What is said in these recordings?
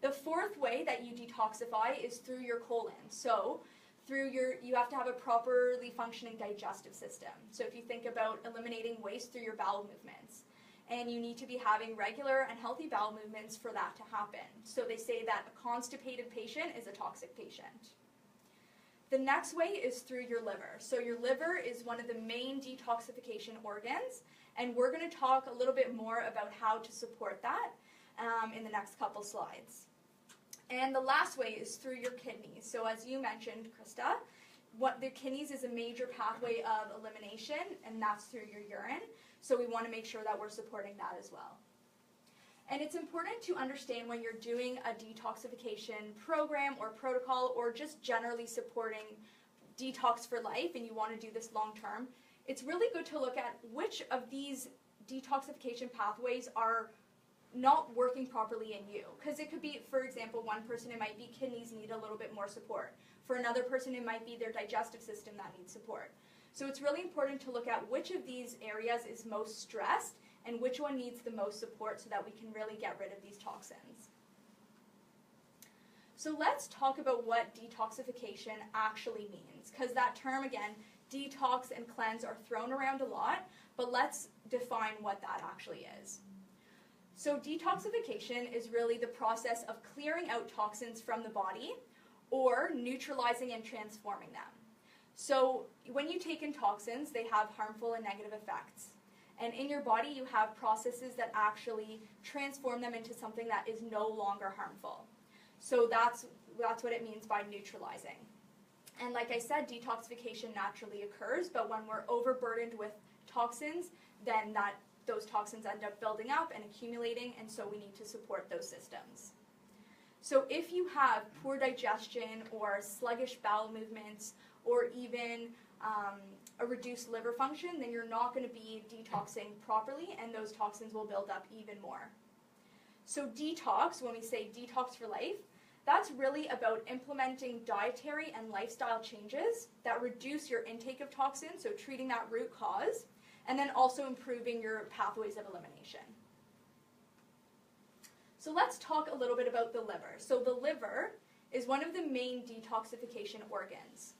The fourth way that you detoxify is through your colon. So you have to have a properly functioning digestive system. So if you think about eliminating waste through your bowel movements, and you need to be having regular and healthy bowel movements for that to happen. So they say that a constipated patient is a toxic patient. The next way is through your liver. So your liver is one of the main detoxification organs, and we're going to talk a little bit more about how to support that in the next couple slides. And the last way is through your kidneys. So as you mentioned, Krista, the kidneys is a major pathway of elimination, and that's through your urine. So we want to make sure that we're supporting that as well. And it's important to understand when you're doing a detoxification program or protocol, or just generally supporting detox for life, and you want to do this long term, it's really good to look at which of these detoxification pathways are not working properly in you. Because it could be, for example, one person, it might be kidneys need a little bit more support. For another person, it might be their digestive system that needs support. So it's really important to look at which of these areas is most stressed and which one needs the most support so that we can really get rid of these toxins. So let's talk about what detoxification actually means, because that term, again, detox and cleanse, are thrown around a lot, but let's define what that actually is. So detoxification is really the process of clearing out toxins from the body or neutralizing and transforming them. So when you take in toxins, they have harmful and negative effects. And in your body, you have processes that actually transform them into something that is no longer harmful. So that's what it means by neutralizing. And like I said, detoxification naturally occurs, but when we're overburdened with toxins, then those toxins end up building up and accumulating, and so we need to support those systems. So if you have poor digestion or sluggish bowel movements, or even a reduced liver function, then you're not going to be detoxing properly, and those toxins will build up even more. So detox, when we say detox for life, that's really about implementing dietary and lifestyle changes that reduce your intake of toxins, so treating that root cause, and then also improving your pathways of elimination. So let's talk a little bit about the liver. So the liver is one of the main detoxification organs.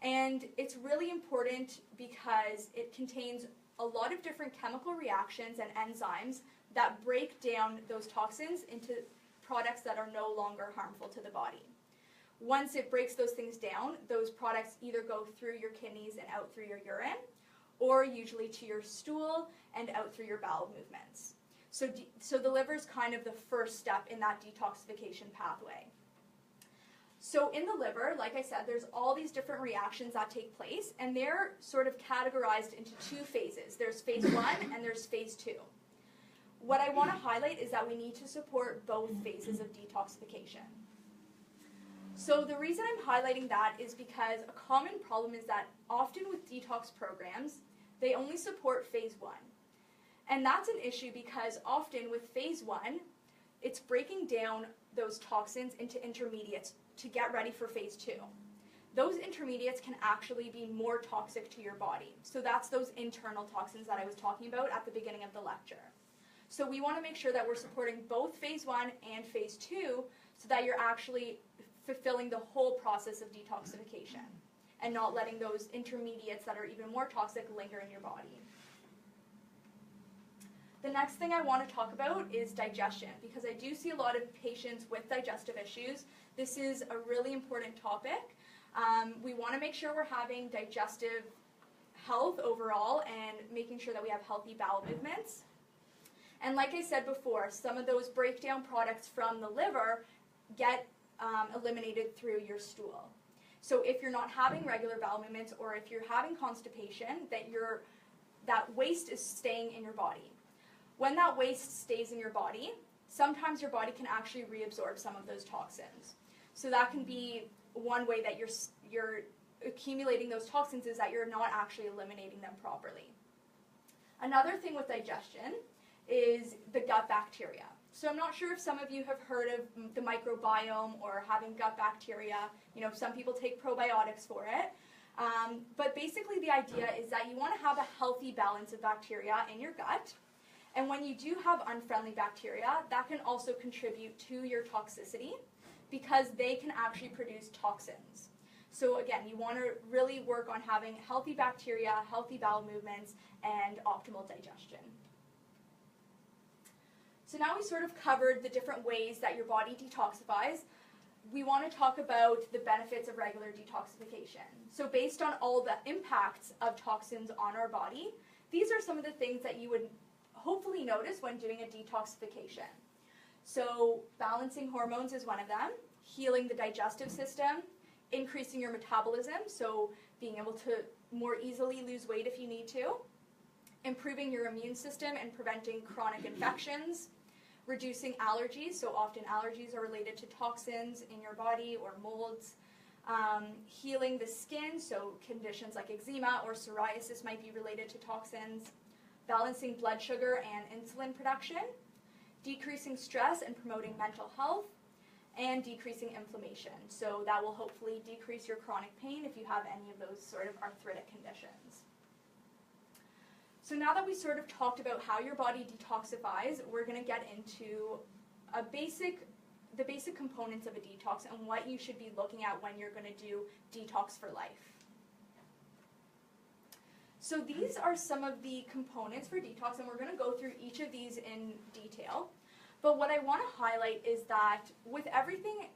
And it's really important because it contains a lot of different chemical reactions and enzymes that break down those toxins into products that are no longer harmful to the body. Once it breaks those things down, those products either go through your kidneys and out through your urine, or usually to your stool and out through your bowel movements. So the liver is kind of the first step in that detoxification pathway. So in the liver, like I said, there's all these different reactions that take place, and they're sort of categorized into two phases. There's phase 1 and there's phase 2. What I want to highlight is that we need to support both phases of detoxification. So the reason I'm highlighting that is because a common problem is that often with detox programs, they only support phase 1. And that's an issue because often with phase 1, it's breaking down those toxins into intermediates to get ready for phase 2. Those intermediates can actually be more toxic to your body. So that's those internal toxins that I was talking about at the beginning of the lecture. So we want to make sure that we're supporting both phase 1 and phase 2 so that you're actually fulfilling the whole process of detoxification and not letting those intermediates that are even more toxic linger in your body. The next thing I want to talk about is digestion, because I do see a lot of patients with digestive issues. This is a really important topic. We want to make sure we're having digestive health overall and making sure that we have healthy bowel movements. And like I said before, some of those breakdown products from the liver get eliminated through your stool. So if you're not having regular bowel movements, or if you're having constipation, that waste is staying in your body. When that waste stays in your body, sometimes your body can actually reabsorb some of those toxins. So that can be one way that you're accumulating those toxins, is that you're not actually eliminating them properly. Another thing with digestion is the gut bacteria. So I'm not sure if some of you have heard of the microbiome or having gut bacteria. You know, some people take probiotics for it. But basically the idea is that you want to have a healthy balance of bacteria in your gut. And when you do have unfriendly bacteria, that can also contribute to your toxicity because they can actually produce toxins. So again, you want to really work on having healthy bacteria, healthy bowel movements, and optimal digestion. So now we sort of covered the different ways that your body detoxifies. We want to talk about the benefits of regular detoxification. So based on all the impacts of toxins on our body, these are some of the things that you would hopefully notice when doing a detoxification. So balancing hormones is one of them, healing the digestive system, increasing your metabolism, so being able to more easily lose weight if you need to, improving your immune system and preventing chronic infections, reducing allergies, so often allergies are related to toxins in your body or molds, healing the skin, so conditions like eczema or psoriasis might be related to toxins, balancing blood sugar and insulin production, decreasing stress and promoting mental health, and decreasing inflammation. So that will hopefully decrease your chronic pain if you have any of those sort of arthritic conditions. So now that we sort of talked about how your body detoxifies, we're going to get into the basic components of a detox and what you should be looking at when you're going to do detox for life. So these are some of the components for detox, and we're going to go through each of these in detail. But what I want to highlight is that with everything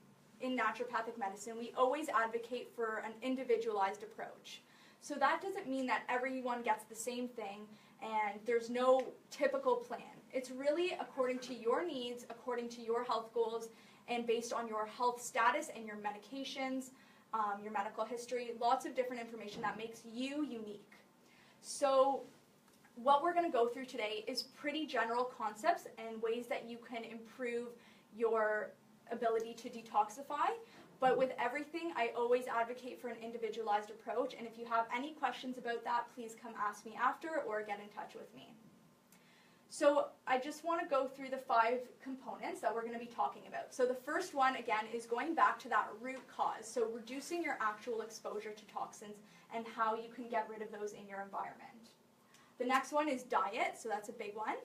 in naturopathic medicine, we always advocate for an individualized approach. So that doesn't mean that everyone gets the same thing and there's no typical plan. It's really according to your needs, according to your health goals, and based on your health status and your medications, your medical history, lots of different information that makes you unique. So what we're going to go through today is pretty general concepts and ways that you can improve your ability to detoxify. But with everything, I always advocate for an individualized approach. And if you have any questions about that, please come ask me after or get in touch with me. So I just want to go through the 5 components that we're going to be talking about. So the first one, again, is going back to that root cause. So reducing your actual exposure to toxins and how you can get rid of those in your environment. The next one is diet, so that's a big one.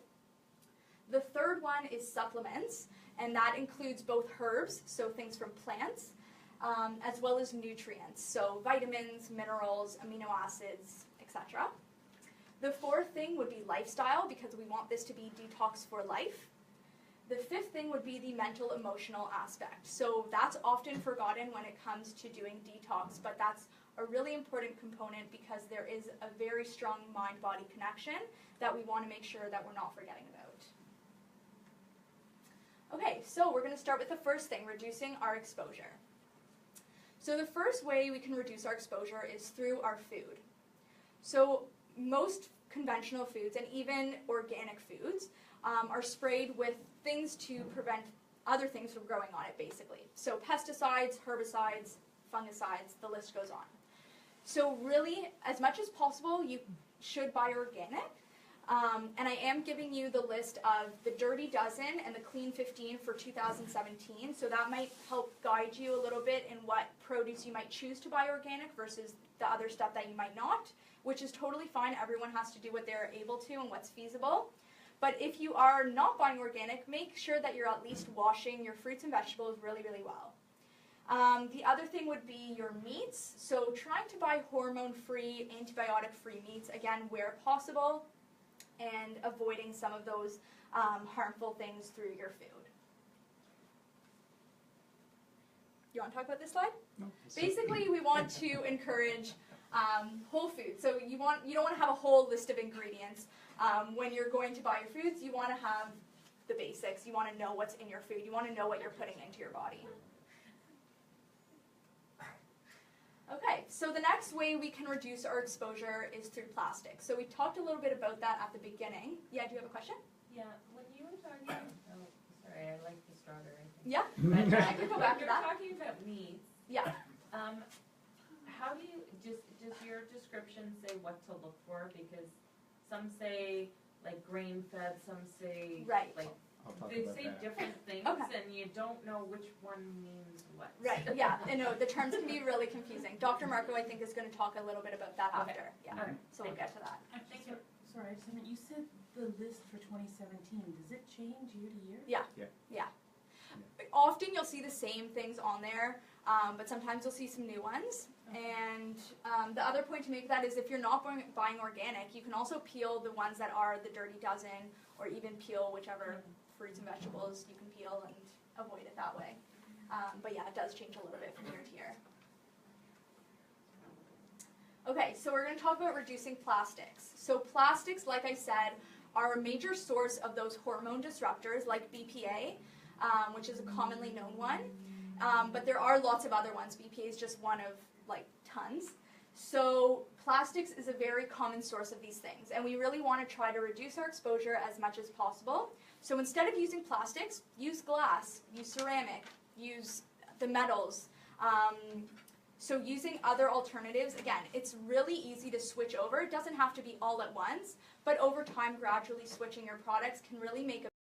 The third one is supplements, and that includes both herbs, so things from plants, as well as nutrients, so vitamins, minerals, amino acids, etc. The fourth thing would be lifestyle, because we want this to be detox for life. The fifth thing would be the mental emotional aspect. So that's often forgotten when it comes to doing detox, but that's a really important component because there is a very strong mind-body connection that we want to make sure that we're not forgetting about. Okay, so we're going to start with the first thing, reducing our exposure. So the first way we can reduce our exposure is through our food. So most conventional foods and even organic foods are sprayed with things to prevent other things from growing on it, basically. So pesticides, herbicides, fungicides, the list goes on. So really, as much as possible, you should buy organic. And I am giving you the list of the Dirty Dozen and the Clean 15 for 2017. So that might help guide you a little bit in what produce you might choose to buy organic versus the other stuff that you might not, which is totally fine. Everyone has to do what they're able to and what's feasible. But if you are not buying organic, make sure that you're at least washing your fruits and vegetables really, really well. The other thing would be your meats. So trying to buy hormone-free, antibiotic-free meats, again, where possible, and avoiding some of those harmful things through your food. You want to talk about this slide? No. Basically, we want to encourage whole foods. So you don't want to have a whole list of ingredients. When you're going to buy your foods, you want to have the basics. You want to know what's in your food. You want to know what you're putting into your body. Okay, so the next way we can reduce our exposure is through plastic. So we talked a little bit about that at the beginning. Yeah, do you have a question? Yeah, when you were talking, oh, sorry, I like the strawberry thing. Yeah, But, I can go back to that. Talking about meats. Yeah. How do you, does your description say what to look for? Because some say like grain-fed, some say Right. like, I'll talk they about say that. different things, Okay. and you don't know which one means what. Right, yeah, I know, the terms can be really confusing. Dr. Marco, I think, is going to talk a little bit about that Okay. after. Yeah, All right. so we'll get to that. Thank you. Sorry, I just a minute. You said the list for 2017, does it change year to year? Yeah. Often you'll see the same things on there, but sometimes you'll see some new ones. And the other point to make that is if you're not buying organic, you can also peel the ones that are the Dirty Dozen, or even peel whichever fruits and vegetables you can peel and avoid it that way. But yeah, it does change a little bit from year to year. Okay, so we're going to talk about reducing plastics. So plastics, like I said, are a major source of those hormone disruptors like BPA, which is a commonly known one. But there are lots of other ones. BPA is just one of like tons. So plastics is a very common source of these things, and we really want to try to reduce our exposure as much as possible. So instead of using plastics, use glass, use ceramic, use the metals. So using other alternatives, again, it's really easy to switch over. It doesn't have to be all at once, but over time, gradually switching your products can really make a